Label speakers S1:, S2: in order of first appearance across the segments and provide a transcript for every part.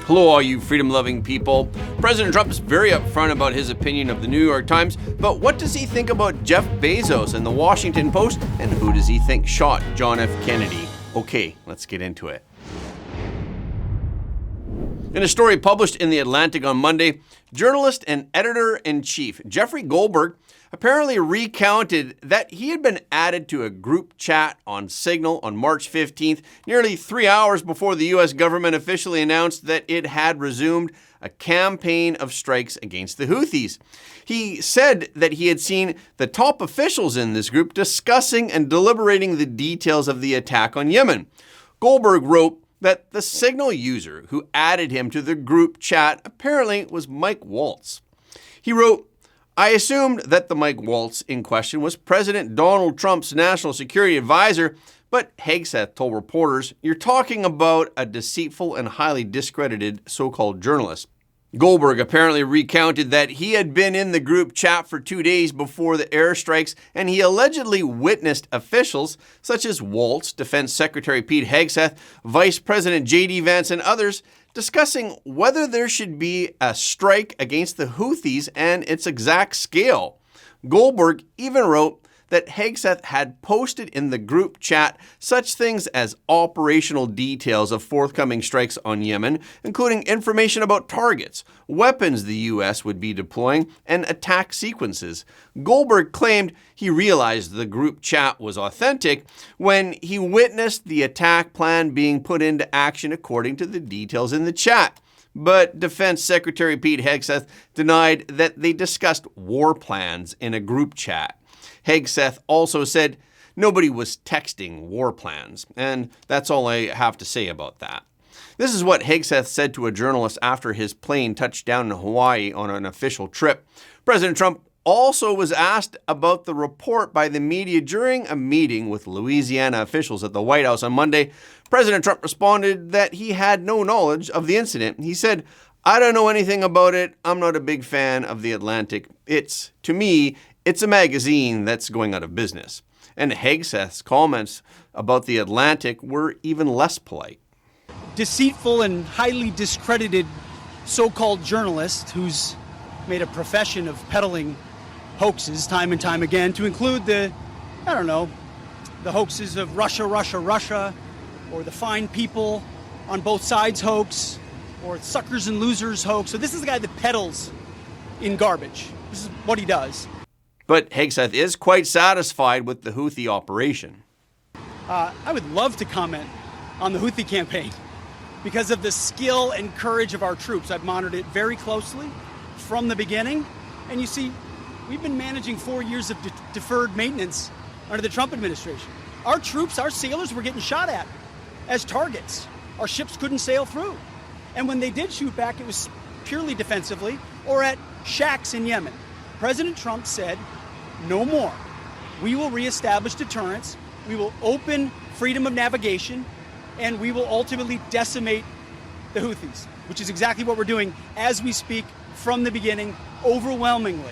S1: Hello, all you freedom-loving people. President Trump is very upfront about his opinion of the New York Times, but what does he think about Jeff Bezos and the Washington Post, and who does he think shot John F. Kennedy? Okay, let's get into it. In a story published in The Atlantic on Monday, journalist and editor-in-chief Jeffrey Goldberg apparently recounted that he had been added to a group chat on Signal on March 15th, nearly 3 hours before the U.S. government officially announced that it had resumed a campaign of strikes against the Houthis. He said that he had seen the top officials in this group discussing and deliberating the details of the attack on Yemen. Goldberg wrote that the Signal user who added him to the group chat apparently was Mike Waltz. He wrote, "I assumed that the Mike Waltz in question was President Donald Trump's national security advisor, but Hegseth told reporters, you're talking about a deceitful and highly discredited so-called journalist." Goldberg apparently recounted that he had been in the group chat for 2 days before the airstrikes, and he allegedly witnessed officials such as Waltz, Defense Secretary Pete Hegseth, Vice President J.D. Vance, and others discussing whether there should be a strike against the Houthis and its exact scale. Goldberg even wrote that Hegseth had posted in the group chat such things as operational details of forthcoming strikes on Yemen, including information about targets, weapons the U.S. would be deploying, and attack sequences. Goldberg claimed he realized the group chat was authentic when he witnessed the attack plan being put into action according to the details in the chat. But Defense Secretary Pete Hegseth denied that they discussed war plans in a group chat. Hegseth also said nobody was texting war plans, and that's all I have to say about that. This is what Hegseth said to a journalist after his plane touched down in Hawaii on an official trip. President Trump also was asked about the report by the media during a meeting with Louisiana officials at the White House on Monday. President Trump responded that he had no knowledge of the incident. He said, "I don't know anything about it. I'm not a big fan of The Atlantic. To me, it's a magazine that's going out of business." And Hegseth's comments about The Atlantic were even less polite.
S2: Deceitful and highly discredited so-called journalist who's made a profession of peddling hoaxes time and time again, to include the hoaxes of Russia, or the fine people on both sides hoax, or suckers and losers hoax. So this is the guy that peddles in garbage. This is what he does.
S1: But Hegseth is quite satisfied with the Houthi operation.
S2: I would love to comment on the Houthi campaign because of the skill and courage of our troops. I've monitored it very closely from the beginning. And you see, we've been managing 4 years of deferred maintenance under the Trump administration. Our troops, our sailors were getting shot at as targets. Our ships couldn't sail through. And when they did shoot back, it was purely defensively or at shacks in Yemen. President Trump said, no more. We will reestablish deterrence, we will open freedom of navigation, and we will ultimately decimate the Houthis, which is exactly what we're doing as we speak from the beginning, overwhelmingly.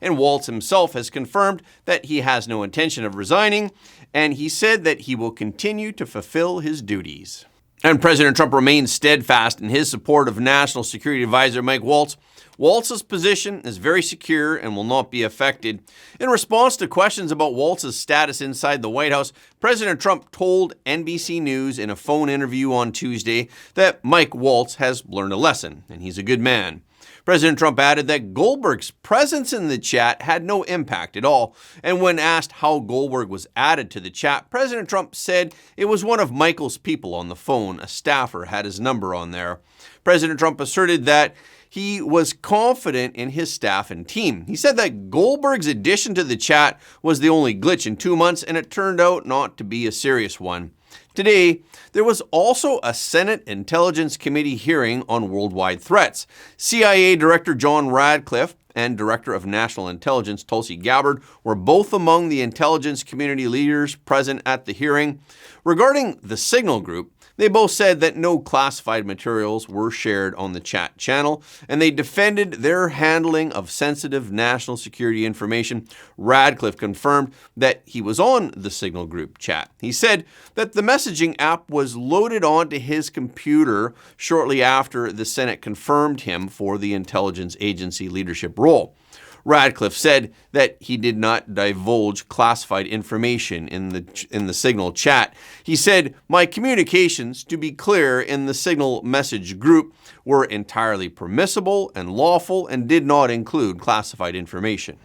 S1: And Waltz himself has confirmed that he has no intention of resigning, and he said that he will continue to fulfill his duties. And President Trump remains steadfast in his support of National Security Advisor Mike Waltz. Waltz's position is very secure and will not be affected. In response to questions about Waltz's status inside the White House, President Trump told NBC News in a phone interview on Tuesday that Mike Waltz has learned a lesson, and he's a good man. President Trump added that Goldberg's presence in the chat had no impact at all, and when asked how Goldberg was added to the chat, President Trump said it was one of Michael's people on the phone. A staffer had his number on there. President Trump asserted that he was confident in his staff and team. He said that Goldberg's addition to the chat was the only glitch in 2 months, and it turned out not to be a serious one. Today, there was also a Senate Intelligence Committee hearing on worldwide threats. CIA Director John Radcliffe and Director of National Intelligence Tulsi Gabbard were both among the intelligence community leaders present at the hearing. Regarding the Signal Group, they both said that no classified materials were shared on the chat channel, and they defended their handling of sensitive national security information. Radcliffe confirmed that he was on the Signal Group chat. He said that the messaging app was loaded onto his computer shortly after the Senate confirmed him for the intelligence agency leadership role. Radcliffe said that he did not divulge classified information in the Signal chat. He said, "My communications, to be clear, in the Signal message group were entirely permissible and lawful and did not include classified information."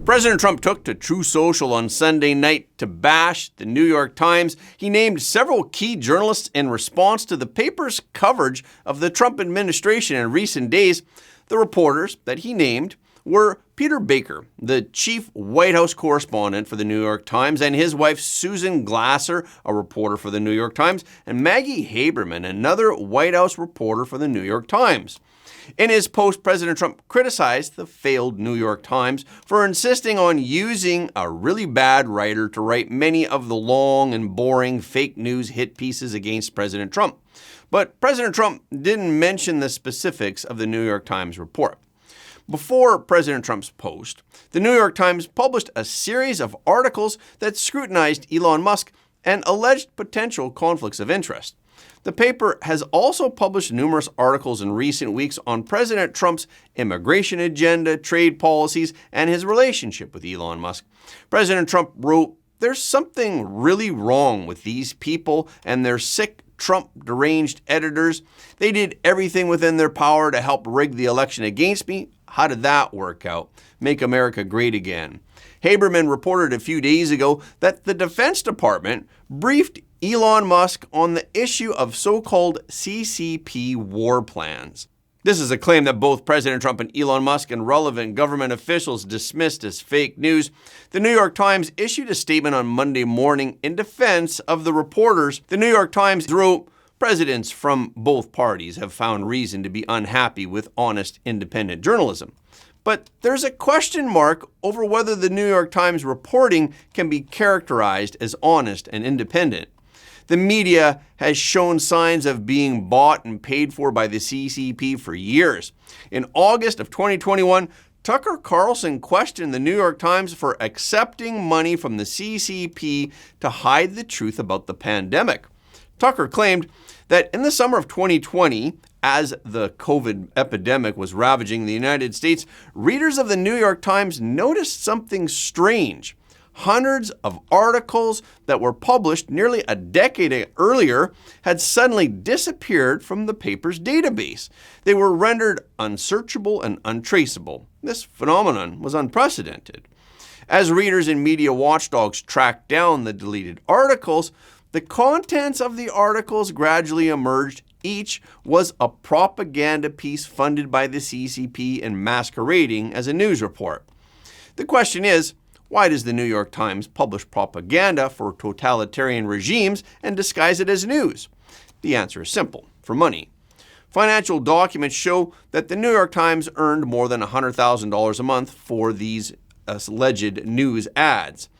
S1: President Trump took to Truth Social on Sunday night to bash the New York Times. He named several key journalists in response to the paper's coverage of the Trump administration in recent days. The reporters that he named were Peter Baker, the chief White House correspondent for the New York Times, and his wife Susan Glasser, a reporter for the New York Times, and Maggie Haberman, another White House reporter for the New York Times. In his post, President Trump criticized the failed New York Times for insisting on using a really bad writer to write many of the long and boring fake news hit pieces against President Trump. But President Trump didn't mention the specifics of the New York Times report. Before President Trump's post, the New York Times published a series of articles that scrutinized Elon Musk and alleged potential conflicts of interest. The paper has also published numerous articles in recent weeks on President Trump's immigration agenda, trade policies, and his relationship with Elon Musk. President Trump wrote, "There's something really wrong with these people and their sick Trump deranged editors. They did everything within their power to help rig the election against me. How did that work out? Make America great again." Haberman reported a few days ago that the Defense Department briefed Elon Musk on the issue of so-called CCP war plans. This is a claim that both President Trump and Elon Musk and relevant government officials dismissed as fake news. The New York Times issued a statement on Monday morning in defense of the reporters. The New York Times wrote, "Presidents from both parties have found reason to be unhappy with honest, independent journalism." But there's a question mark over whether the New York Times reporting can be characterized as honest and independent. The media has shown signs of being bought and paid for by the CCP for years. In August of 2021, Tucker Carlson questioned the New York Times for accepting money from the CCP to hide the truth about the pandemic. Tucker claimed that in the summer of 2020, as the COVID epidemic was ravaging the United States, readers of the New York Times noticed something strange. Hundreds of articles that were published nearly a decade earlier had suddenly disappeared from the paper's database. They were rendered unsearchable and untraceable. This phenomenon was unprecedented. As readers and media watchdogs tracked down the deleted articles, the contents of the articles gradually emerged. Each was a propaganda piece funded by the CCP and masquerading as a news report. The question is, why does the New York Times publish propaganda for totalitarian regimes and disguise it as news? The answer is simple: for money. Financial documents show that the New York Times earned more than $100,000 a month for these alleged news ads.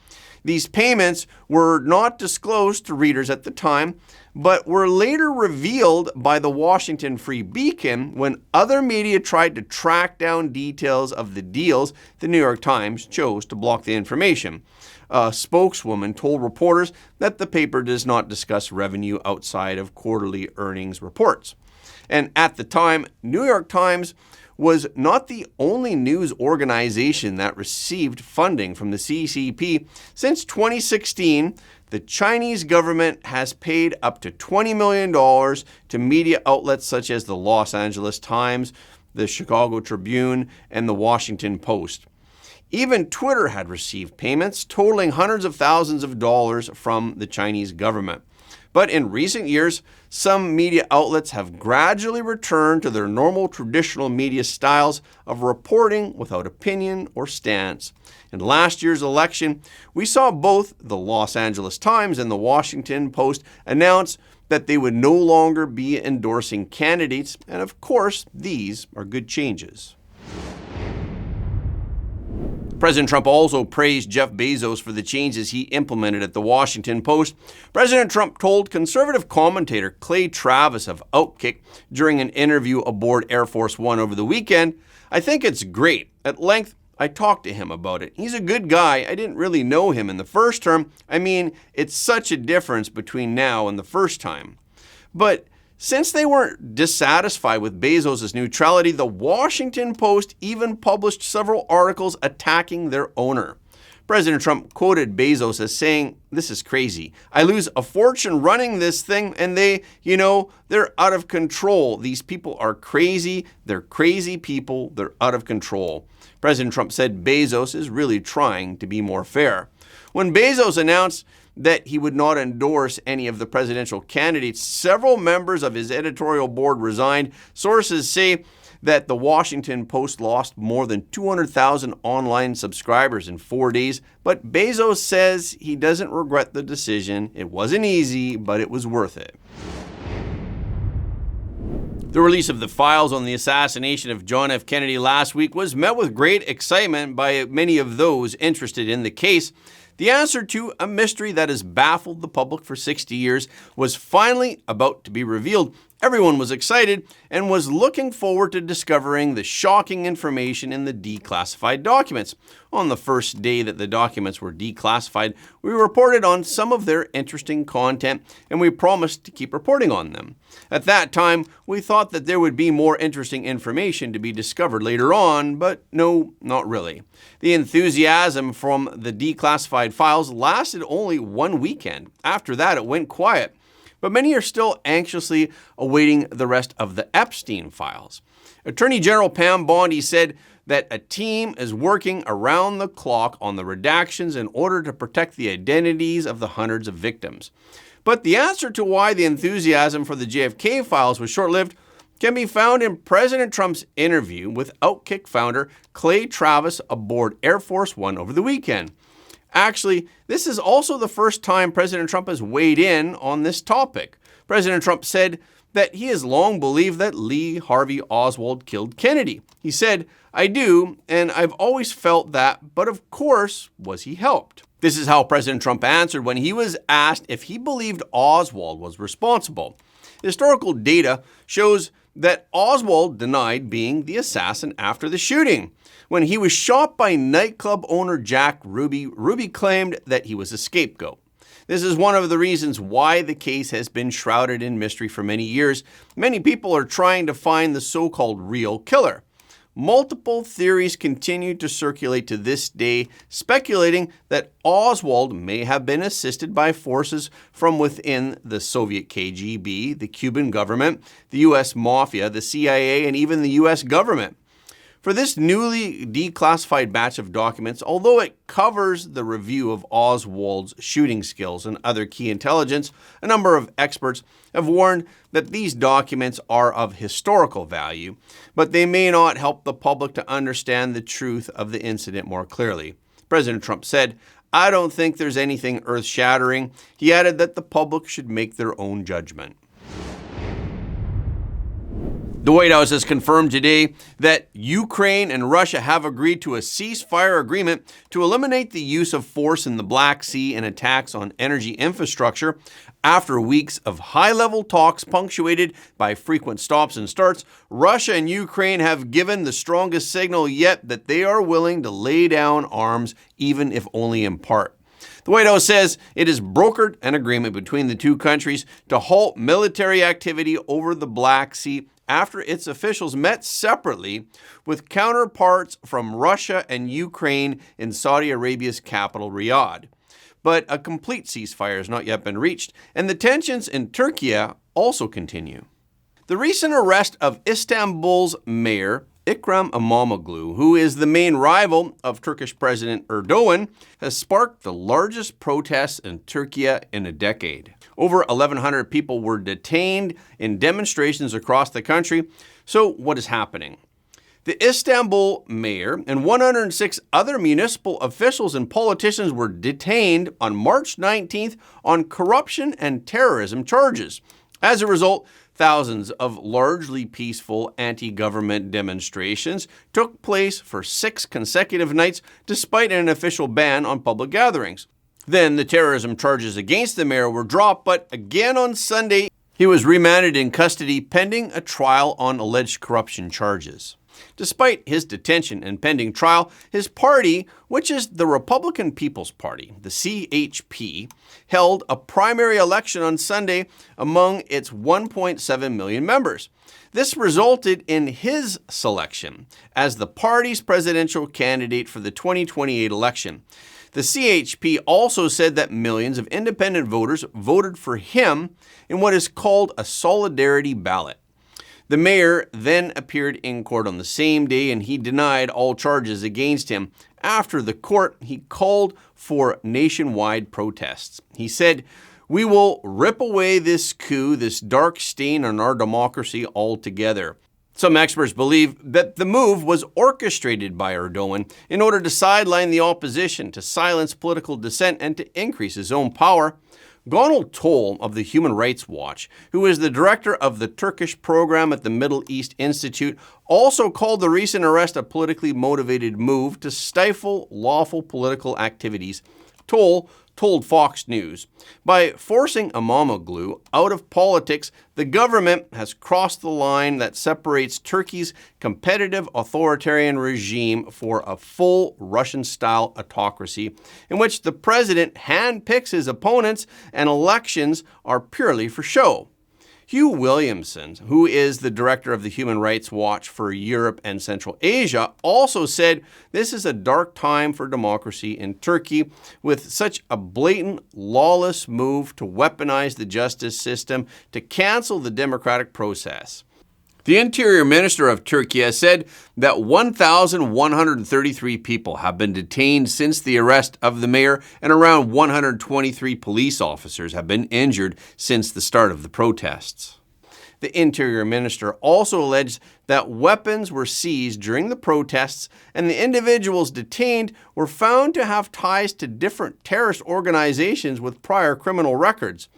S1: These payments were not disclosed to readers at the time, but were later revealed by the Washington Free Beacon when other media tried to track down details of the deals. The New York Times chose to block the information. A spokeswoman told reporters that the paper does not discuss revenue outside of quarterly earnings reports. And at the time, New York Times was not the only news organization that received funding from the CCP. Since 2016, the Chinese government has paid up to $20 million to media outlets such as the Los Angeles Times, the Chicago Tribune, and the Washington Post. Even Twitter had received payments totaling hundreds of thousands of dollars from the Chinese government. But in recent years, some media outlets have gradually returned to their normal traditional media styles of reporting without opinion or stance. In last year's election, we saw both the Los Angeles Times and the Washington Post announce that they would no longer be endorsing candidates, and of course, these are good changes. President Trump also praised Jeff Bezos for the changes he implemented at the Washington Post. President Trump told conservative commentator Clay Travis of Outkick during an interview aboard Air Force One over the weekend, "I think it's great. At length, I talked to him about it. He's a good guy. I didn't really know him in the first term. I mean, it's such a difference between now and the first time." But since they weren't dissatisfied with Bezos' neutrality, the Washington Post even published several articles attacking their owner. President Trump quoted Bezos as saying, "This is crazy. I lose a fortune running this thing and they're out of control. These people are crazy. They're crazy people. They're out of control." President Trump said Bezos is really trying to be more fair. When Bezos announced that he would not endorse any of the presidential candidates, several members of his editorial board resigned. Sources say that the Washington Post lost more than 200,000 online subscribers in 4 days, but Bezos says he doesn't regret the decision. It wasn't easy, but it was worth it. The release of the files on the assassination of John F. Kennedy last week was met with great excitement by many of those interested in the case. The answer to a mystery that has baffled the public for 60 years was finally about to be revealed. Everyone was excited and was looking forward to discovering the shocking information in the declassified documents. On the first day that the documents were declassified, we reported on some of their interesting content, and we promised to keep reporting on them. At that time, we thought that there would be more interesting information to be discovered later on, but no, not really. The enthusiasm from the declassified files lasted only one weekend. After that, it went quiet. But many are still anxiously awaiting the rest of the Epstein files. Attorney General Pam Bondi said that a team is working around the clock on the redactions in order to protect the identities of the hundreds of victims. But the answer to why the enthusiasm for the JFK files was short-lived can be found in President Trump's interview with Outkick founder Clay Travis aboard Air Force One over the weekend. Actually, this is also the first time President Trump has weighed in on this topic. President Trump said that he has long believed that Lee Harvey Oswald killed Kennedy. He said, "I do, and I've always felt that, but of course, was he helped?" This is how President Trump answered when he was asked if he believed Oswald was responsible. Historical data shows that Oswald denied being the assassin after the shooting. When he was shot by nightclub owner Jack Ruby, Ruby claimed that he was a scapegoat. This is one of the reasons why the case has been shrouded in mystery for many years. Many people are trying to find the so-called real killer. Multiple theories continue to circulate to this day, speculating that Oswald may have been assisted by forces from within the Soviet KGB, the Cuban government, the US Mafia, the CIA, and even the US government. For this newly declassified batch of documents, although it covers the review of Oswald's shooting skills and other key intelligence, a number of experts have warned that these documents are of historical value, but they may not help the public to understand the truth of the incident more clearly. President Trump said, "I don't think there's anything earth-shattering." He added that the public should make their own judgment. The White House has confirmed today that Ukraine and Russia have agreed to a ceasefire agreement to eliminate the use of force in the Black Sea and attacks on energy infrastructure. After weeks of high-level talks punctuated by frequent stops and starts, Russia and Ukraine have given the strongest signal yet that they are willing to lay down arms, even if only in part. The White House says it has brokered an agreement between the two countries to halt military activity over the Black Sea after its officials met separately with counterparts from Russia and Ukraine in Saudi Arabia's capital, Riyadh. But a complete ceasefire has not yet been reached, and the tensions in Turkey also continue. The recent arrest of Istanbul's mayor, Ekrem İmamoğlu, who is the main rival of Turkish President Erdogan, has sparked the largest protests in Turkey in a decade. Over 1,100 people were detained in demonstrations across the country. So what is happening? The Istanbul mayor and 106 other municipal officials and politicians were detained on March 19th on corruption and terrorism charges. As a result, thousands of largely peaceful anti-government demonstrations took place for 6 consecutive nights despite an official ban on public gatherings. Then the terrorism charges against the mayor were dropped, but again on Sunday, he was remanded in custody pending a trial on alleged corruption charges. Despite his detention and pending trial, his party, which is the Republican People's Party, the CHP, held a primary election on Sunday among its 1.7 million members. This resulted in his selection as the party's presidential candidate for the 2028 election. The CHP also said that millions of independent voters voted for him in what is called a solidarity ballot. The mayor then appeared in court on the same day, and he denied all charges against him. After the court, he called for nationwide protests. He said, "We will rip away this coup, this dark stain on our democracy altogether." Some experts believe that the move was orchestrated by Erdogan in order to sideline the opposition, to silence political dissent, and to increase his own power. Goulet of the Human Rights Watch, who is the director of the Turkish program at the Middle East Institute, also called the recent arrest a politically motivated move to stifle lawful political activities. Told Fox News, "By forcing Imamoglu out of politics, the government has crossed the line that separates Turkey's competitive authoritarian regime for a full Russian-style autocracy in which the president handpicks his opponents and elections are purely for show." Hugh Williamson, who is the director of the Human Rights Watch for Europe and Central Asia, also said this is a dark time for democracy in Turkey with such a blatant, lawless move to weaponize the justice system to cancel the democratic process. The Interior Minister of Turkey said that 1,133 people have been detained since the arrest of the mayor, and around 123 police officers have been injured since the start of the protests. The Interior Minister also alleged that weapons were seized during the protests, and the individuals detained were found to have ties to different terrorist organizations with prior criminal records.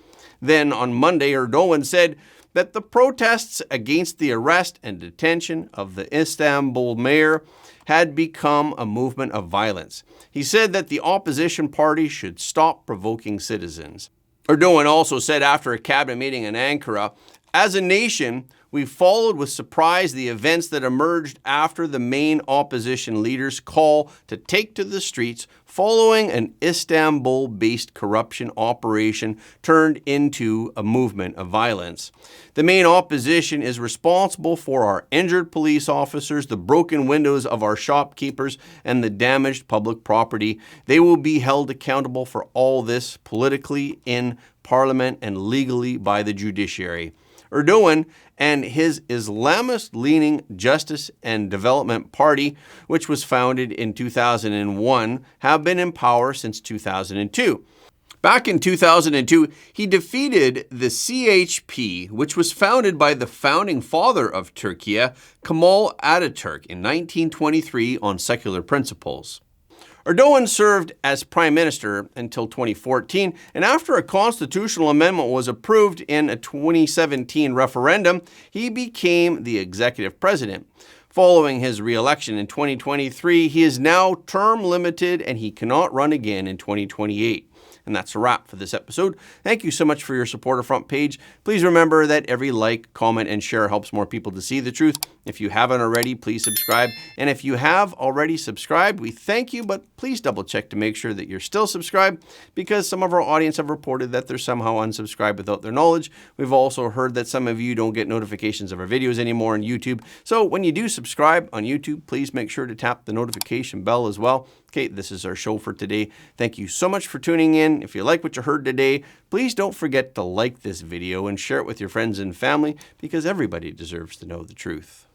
S1: Then on Monday, Erdogan said that the protests against the arrest and detention of the Istanbul mayor had become a movement of violence. He said that the opposition party should stop provoking citizens. Erdogan also said after a cabinet meeting in Ankara, "As a nation, we followed with surprise the events that emerged after the main opposition leaders' call to take to the streets following an Istanbul-based corruption operation turned into a movement of violence. The main opposition is responsible for our injured police officers, the broken windows of our shopkeepers, and the damaged public property. They will be held accountable for all this politically in parliament and legally by the judiciary." Erdogan and his Islamist-leaning Justice and Development Party, which was founded in 2001, have been in power since 2002. Back in 2002, he defeated the CHP, which was founded by the founding father of Turkey, Kemal Atatürk, in 1923 on secular principles. Erdogan served as prime minister until 2014, and after a constitutional amendment was approved in a 2017 referendum, he became the executive president. Following his re-election in 2023, he is now term limited and he cannot run again in 2028. And that's a wrap for this episode. Thank you so much for your support of Front Page. Please remember that every like, comment, and share helps more people to see the truth. If you haven't already, please subscribe. And if you have already subscribed, we thank you, but please double check to make sure that you're still subscribed, because some of our audience have reported that they're somehow unsubscribed without their knowledge. We've also heard that some of you don't get notifications of our videos anymore on YouTube. So when you do subscribe on YouTube, please make sure to tap the notification bell as well. Okay, this is our show for today. Thank you so much for tuning in. If you like what you heard today, please don't forget to like this video and share it with your friends and family, because everybody deserves to know the truth.